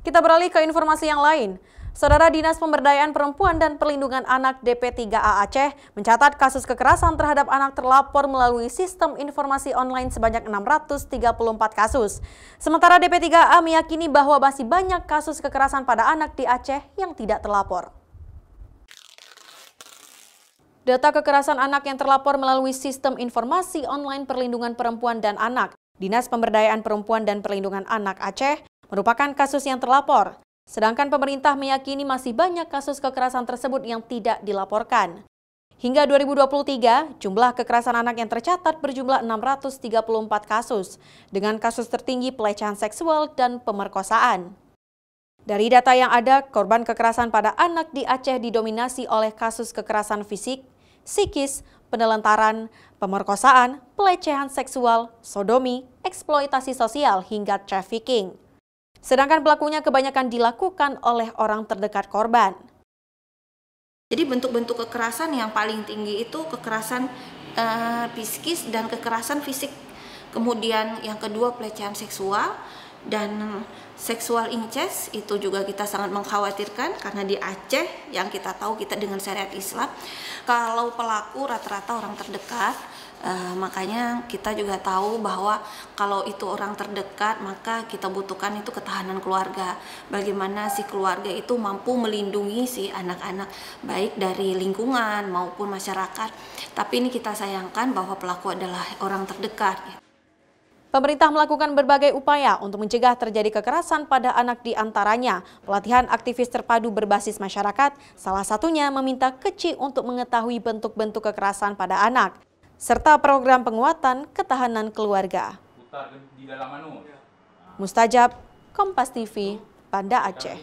Kita beralih ke informasi yang lain. Saudara, Dinas Pemberdayaan Perempuan dan Perlindungan Anak DP3A Aceh mencatat kasus kekerasan terhadap anak terlapor melalui sistem informasi online sebanyak 634 kasus. Sementara DP3A meyakini bahwa masih banyak kasus kekerasan pada anak di Aceh yang tidak terlapor. Data kekerasan anak yang terlapor melalui sistem informasi online perlindungan perempuan dan anak Dinas Pemberdayaan Perempuan dan Perlindungan Anak Aceh merupakan kasus yang terlapor. Sedangkan pemerintah meyakini masih banyak kasus kekerasan tersebut yang tidak dilaporkan. Hingga 2023, jumlah kekerasan anak yang tercatat berjumlah 634 kasus, dengan kasus tertinggi pelecehan seksual dan pemerkosaan. Dari data yang ada, korban kekerasan pada anak di Aceh didominasi oleh kasus kekerasan fisik, psikis, penelantaran, pemerkosaan, pelecehan seksual, sodomi, eksploitasi sosial, hingga trafficking. Sedangkan pelakunya kebanyakan dilakukan oleh orang terdekat korban. Jadi bentuk-bentuk kekerasan yang paling tinggi itu kekerasan psikis dan kekerasan fisik. Kemudian yang kedua pelecehan seksual dan seksual incest, itu juga kita sangat mengkhawatirkan karena di Aceh yang kita tahu kita dengan syariat Islam, kalau pelaku rata-rata orang terdekat. Makanya kita juga tahu bahwa kalau itu orang terdekat maka kita butuhkan itu ketahanan keluarga. Bagaimana si keluarga itu mampu melindungi si anak-anak baik dari lingkungan maupun masyarakat. Tapi ini kita sayangkan bahwa pelaku adalah orang terdekat. Pemerintah melakukan berbagai upaya untuk mencegah terjadi kekerasan pada anak, di antaranya pelatihan aktivis terpadu berbasis masyarakat, salah satunya meminta Keci untuk mengetahui bentuk-bentuk kekerasan pada anak, serta program penguatan ketahanan keluarga. Mustajab, Kompas TV, Banda Aceh.